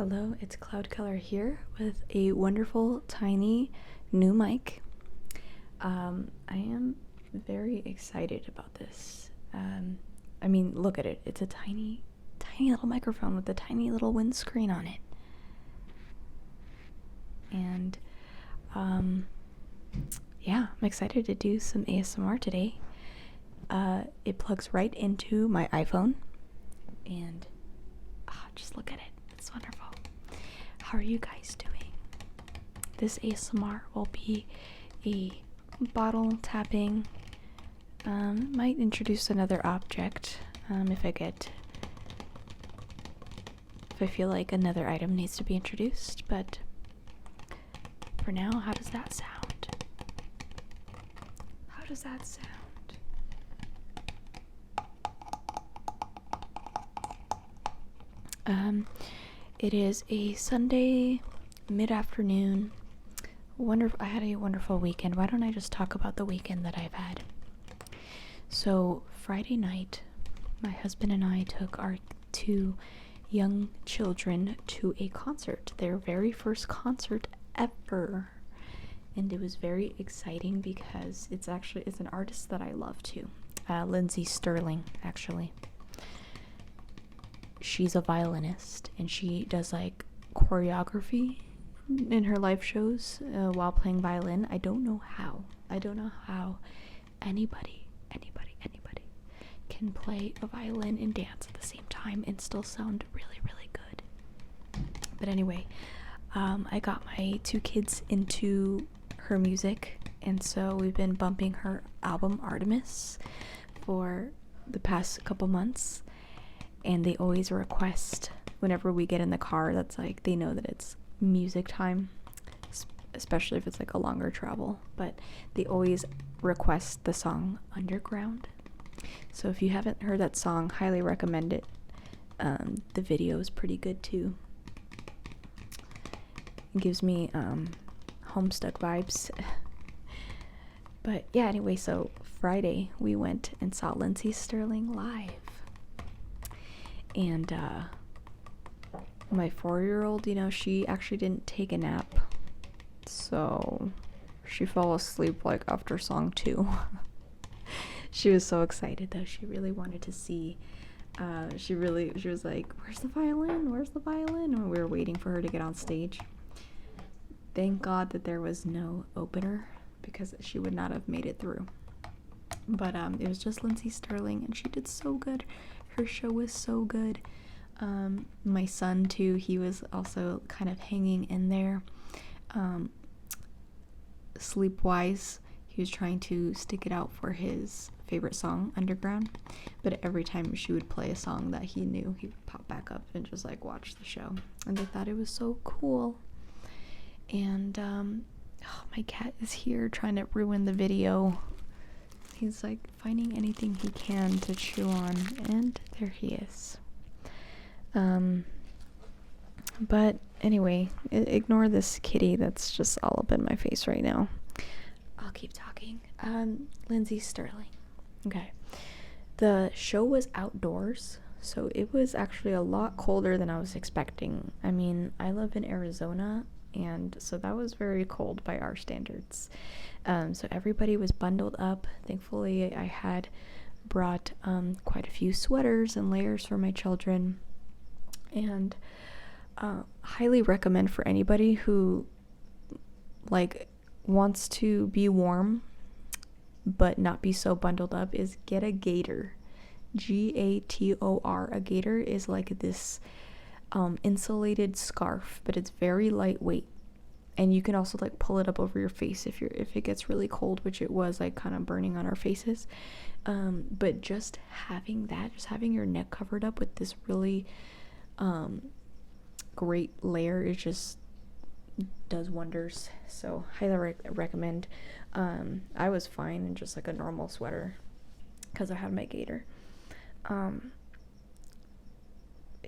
Hello, it's Cloud Color here with a wonderful tiny new mic. I am very excited about this. Look at it. It's a tiny little microphone with a tiny little windscreen on it. And I'm excited to do some ASMR today. It plugs right into my iPhone, and just look at it. It's wonderful. How are you guys doing? This ASMR will be a bottle tapping. Might introduce another object if I feel like another item needs to be introduced, but for now, how does that sound? How does that sound? It is a Sunday mid-afternoon. I had a wonderful weekend. Why don't I just talk about the weekend that I've had? So Friday night, my husband and I took our two young children to a concert, their very first concert ever. And it was very exciting because it's an artist that I love too. Lindsey Stirling, actually. She's a violinist and she does like choreography in her live shows while playing violin. I don't know how anybody can play a violin and dance at the same time and still sound really, really good. But anyway, I got my two kids into her music, and so we've been bumping her album Artemis for the past couple months, and they always request whenever we get in the car, that's like, they know that it's music time, especially if it's like a longer travel, but they always request the song Underground. So if you haven't heard that song, highly recommend it. The video is pretty good too. It gives me Homestuck vibes. But yeah, anyway, so Friday we went and saw Lindsey Stirling live. And my 4-year-old, she actually didn't take a nap. So she fell asleep like after song 2. She was so excited though. She really wanted to see. She was like, "Where's the violin? Where's the violin?" When we were waiting for her to get on stage. Thank God that there was no opener because she would not have made it through. But it was just Lindsey Stirling, and she did so good. Her show was so good. My son too, he was also kind of hanging in there. Sleep-wise, he was trying to stick it out for his favorite song, Underground, but every time she would play a song that he knew, he would pop back up and just like watch the show, and they thought it was so cool. And my cat is here trying to ruin the video. He's like finding anything he can to chew on, and there he is. But anyway, ignore this kitty that's just all up in my face right now. I'll keep talking. Lindsey Stirling. Okay. The show was outdoors, so it was actually a lot colder than I was expecting. I mean, I live in Arizona, and so that was very cold by our standards. So everybody was bundled up. Thankfully, I had brought quite a few sweaters and layers for my children, and highly recommend for anybody who like wants to be warm but not be so bundled up is get a gator. Gator. A gator is like this insulated scarf, but it's very lightweight, and you can also like pull it up over your face if it gets really cold, which it was like kind of burning on our faces. But just having your neck covered up with this really great layer, it just does wonders. So highly recommend. I was fine in just like a normal sweater because I had my gator.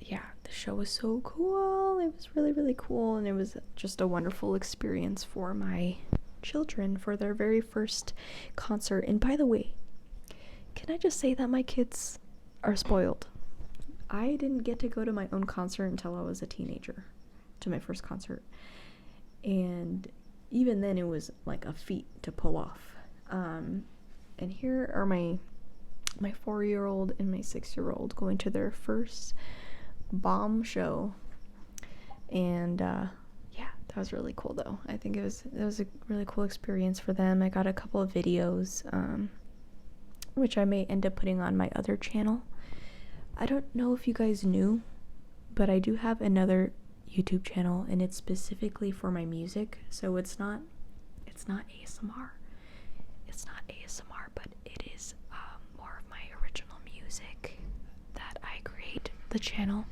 Yeah, the show was so cool. It was really, really cool, and it was just a wonderful experience for my children for their very first concert. And by the way, can I just say that my kids are spoiled? I didn't get to go to my own concert until I was a teenager. to my first concert. And even then it was like a feat to pull off. And here are my 4-year-old and my 6-year-old going to their first bomb show. And yeah, that was really cool though. I think it was a really cool experience for them. I got a couple of videos, which I may end up putting on my other channel. I don't know if you guys knew, but I do have another YouTube channel, and it's specifically for my music. So it's not ASMR. It's not ASMR, but it is more of my original music that I create. The channel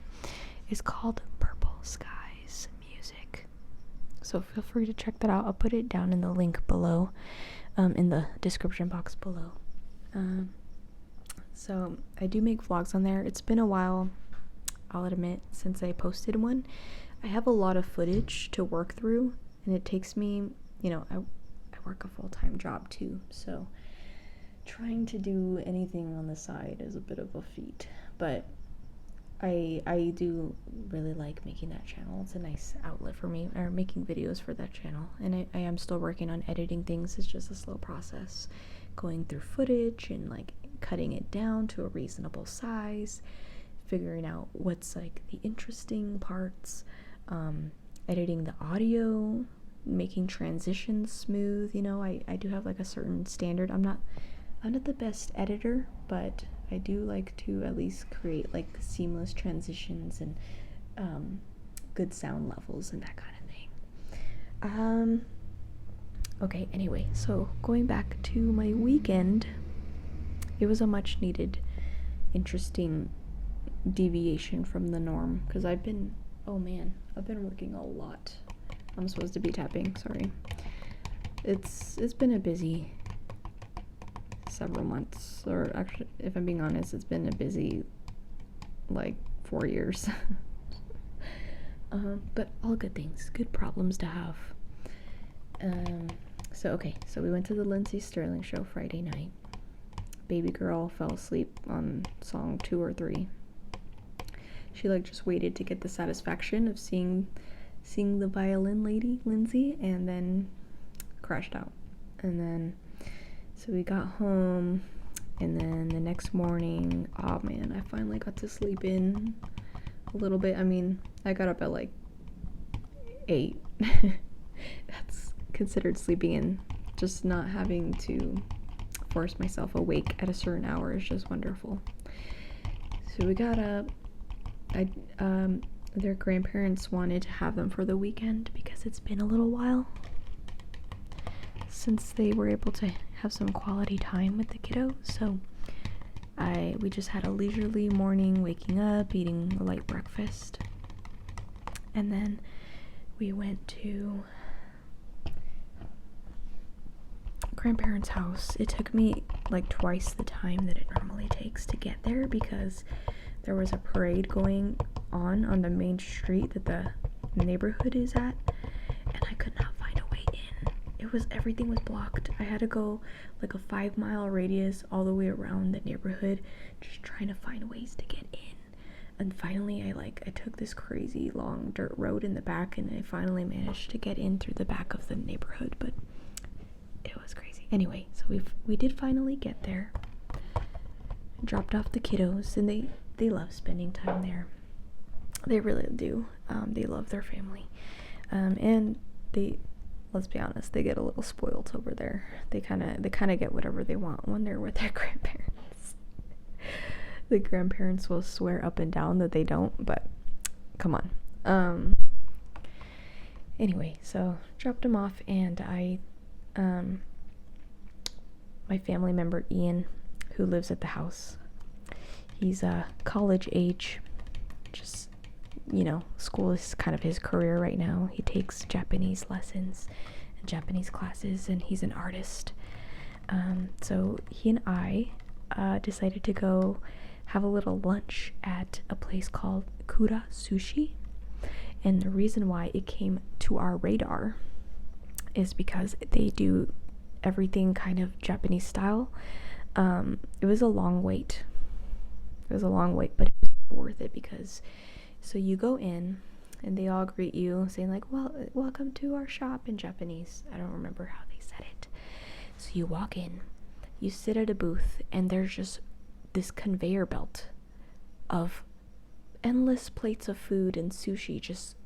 is called Purple Skies Music. So feel free to check that out. I'll put it down in the link below, in the description box below. So I do make vlogs on there. It's been a while, I'll admit, since I posted one. I have a lot of footage to work through, and it takes me, I work a full-time job too, so trying to do anything on the side is a bit of a feat. But I do really like making that channel. It's a nice outlet for me, or making videos for that channel. And I am still working on editing things. It's just a slow process, going through footage and like cutting it down to a reasonable size, figuring out what's like the interesting parts, editing the audio, making transitions smooth. I do have like a certain standard. I'm not the best editor, but I do like to at least create like seamless transitions and good sound levels and that kind of thing. Okay, anyway, so going back to my weekend, it was a much needed, interesting deviation from the norm, because I've been working a lot. I'm supposed to be tapping, sorry. It's been a busy several months, or actually, if I'm being honest, it's been a busy like 4 years. But all good things, good problems to have. So we went to the Lindsey Stirling show Friday night. Baby girl fell asleep on song 2 or 3. She like just waited to get the satisfaction of seeing the violin lady, Lindsey, and then crashed out. And then so we got home, and then the next morning, oh man, I finally got to sleep in a little bit. I mean, I got up at like 8. That's considered sleeping in. Just not having to force myself awake at a certain hour is just wonderful. So we got up. Their grandparents wanted to have them for the weekend because it's been a little while since they were able to have some quality time with the kiddo. So we just had a leisurely morning, waking up, eating a light breakfast, and then we went to grandparents' house. It took me like twice the time that it normally takes to get there, because there was a parade going on the main street that the neighborhood is at, and I could not find a way in. Everything was blocked. I had to go like a 5-mile radius all the way around the neighborhood, just trying to find ways to get in. And finally I took this crazy long dirt road in the back, and I finally managed to get in through the back of the neighborhood, but it was crazy. Anyway, so we did finally get there. Dropped off the kiddos, and they love spending time there. They really do. They love their family. And let's be honest, they get a little spoiled over there. They kind of get whatever they want when they're with their grandparents. The grandparents will swear up and down that they don't, but come on. Anyway, so dropped them off, and my family member Ian, who lives at the house, he's college age, just school is kind of his career right now. He takes Japanese lessons and Japanese classes, and he's an artist. So he and I decided to go have a little lunch at a place called Kura Sushi. And the reason why it came to our radar is because they do everything kind of Japanese style. It was a long wait. But it was worth it, because so you go in, and they all greet you saying like, well, welcome to our shop in Japanese. I don't remember how they said it. So you walk in, you sit at a booth, and there's just this conveyor belt of endless plates of food and sushi just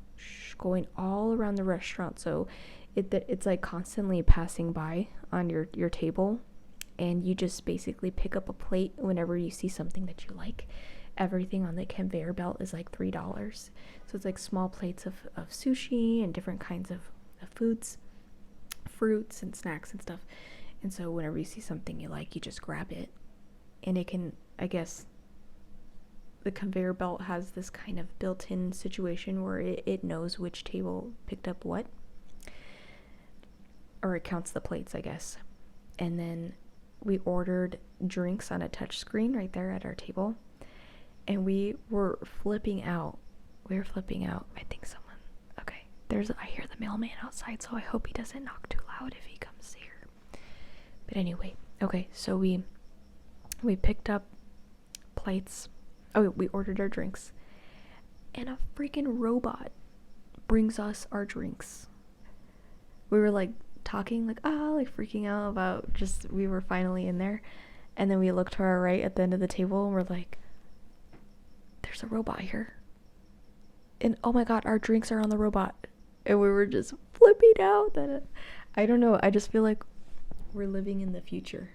going all around the restaurant. So it's like constantly passing by on your table, and you just basically pick up a plate whenever you see something that you like. Everything on the conveyor belt is like $3. So it's like small plates of sushi and different kinds of foods, fruits and snacks and stuff. And so whenever you see something you like, you just grab it. And it can, I guess, the conveyor belt has this kind of built-in situation where it knows which table picked up what. Or it counts the plates, I guess. And then we ordered drinks on a touch screen right there at our table. And we were flipping out. I think someone, okay, I hear the mailman outside, so I hope he doesn't knock too loud if he comes here. But anyway, okay, so we picked up plates. Oh, we ordered our drinks. And a freaking robot brings us our drinks. We were like talking, like freaking out about just, we were finally in there. And then we looked to our right at the end of the table and we're like, there's a robot here. And oh my god, our drinks are on the robot. And we were just flipping out that I don't know, I just feel like we're living in the future.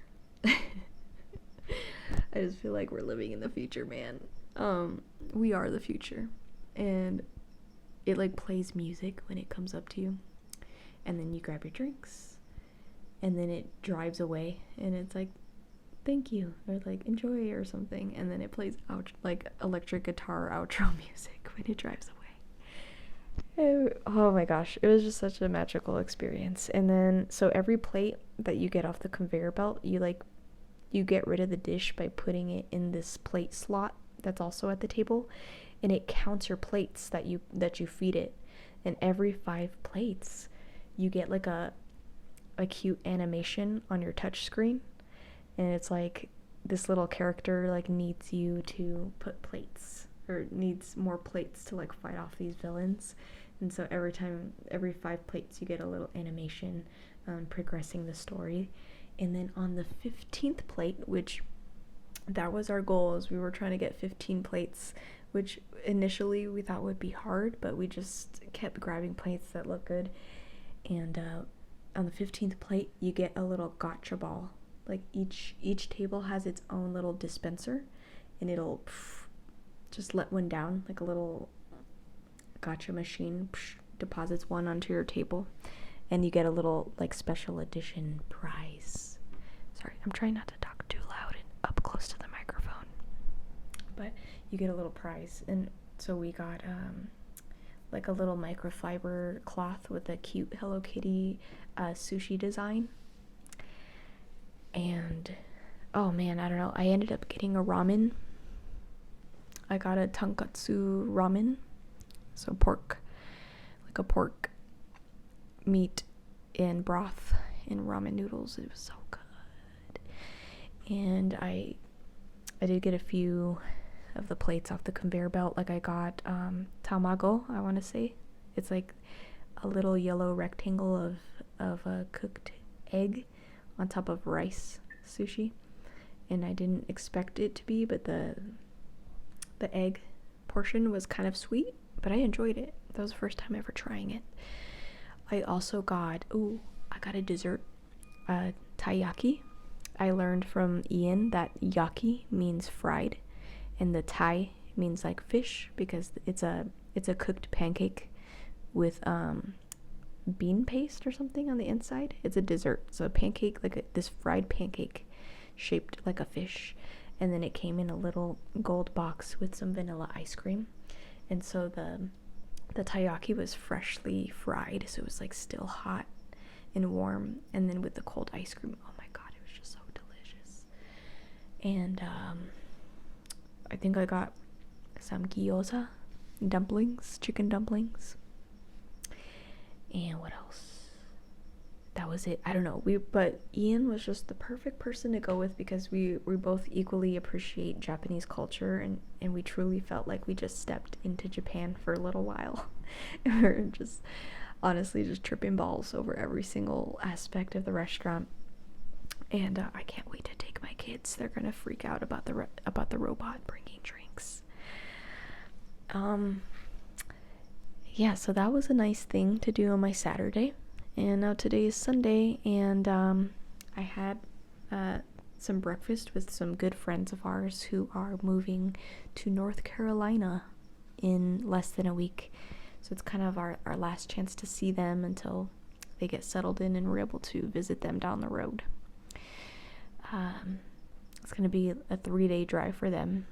I just feel like we're living in the future, man. We are the future. And it like plays music when it comes up to you. And then you grab your drinks. And then it drives away and it's like, thank you, or like enjoy or something. And then it plays out like electric guitar outro music when it drives away. Oh my gosh, it was just such a magical experience. And then so every plate that you get off the conveyor belt, you get rid of the dish by putting it in this plate slot that's also at the table, and it counts your plates that you feed it. And every 5 plates you get like a cute animation on your touch screen, and it's like this little character like needs you to put plates, or needs more plates to like fight off these villains. And so every 5 plates you get a little animation progressing the story. And then on the 15th plate, which that was our goal, is we were trying to get 15 plates, which initially we thought would be hard, but we just kept grabbing plates that look good. And on the 15th plate you get a little gacha ball. Like each table has its own little dispenser, and it'll just let one down, like a little gacha machine deposits one onto your table, and you get a little like special edition prize. Sorry, I'm trying not to talk too loud and up close to the microphone, but you get a little prize. And so we got like a little microfiber cloth with a cute Hello Kitty sushi design. And oh man, I don't know, I ended up getting a ramen. I got a tonkatsu ramen, so pork, like a pork meat in broth in ramen noodles. It was so good. And I did get a few of the plates off the conveyor belt. Like I got tamago, I want to say. It's like a little yellow rectangle of a cooked egg on top of rice sushi. And I didn't expect it to be, but the egg portion was kind of sweet, but I enjoyed it. That was the first time ever trying it. I also got a dessert, taiyaki. I learned from Ian that yaki means fried, and the tai means like fish, because it's a cooked pancake with bean paste or something on the inside. It's a dessert, so a pancake, like this fried pancake shaped like a fish, and then it came in a little gold box with some vanilla ice cream. And so the taiyaki was freshly fried, so it was like still hot and warm, and then with the cold ice cream, oh my god, it was just so delicious. And I think I got some gyoza dumplings, chicken dumplings. And what else? That was it. I don't know. But Ian was just the perfect person to go with, because we both equally appreciate Japanese culture, and we truly felt like we just stepped into Japan for a little while. We were just honestly just tripping balls over every single aspect of the restaurant. And I can't wait to take my kids. They're gonna freak out about the robot bringing drinks. Yeah, so that was a nice thing to do on my Saturday. And now today is Sunday, and I had some breakfast with some good friends of ours who are moving to North Carolina in less than a week. So it's kind of our last chance to see them until they get settled in and we're able to visit them down the road. It's going to be a 3-day drive for them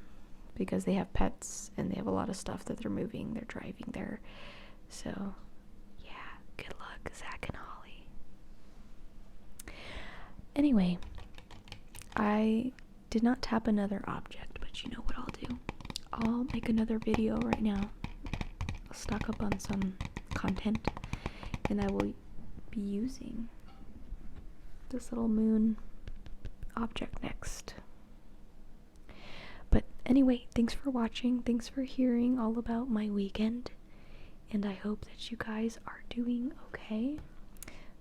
because they have pets and they have a lot of stuff that they're moving. They're driving there. So, yeah, good luck, Zach and Holly. Anyway, I did not tap another object, but you know what I'll do? I'll make another video right now. I'll stock up on some content, and I will be using this little moon object next. But anyway, thanks for watching. Thanks for hearing all about my weekend. And I hope that you guys are doing okay.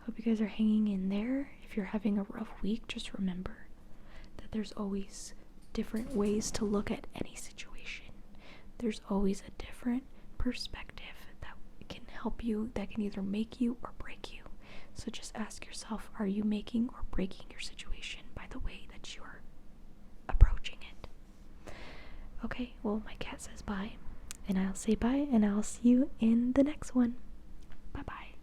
Hope you guys are hanging in there. If you're having a rough week, just remember that there's always different ways to look at any situation. There's always a different perspective that can help you, that can either make you or break you. So just ask yourself, are you making or breaking your situation by the way that you're approaching it? Okay, well, my cat says bye, and I'll say bye, and I'll see you in the next one. Bye-bye.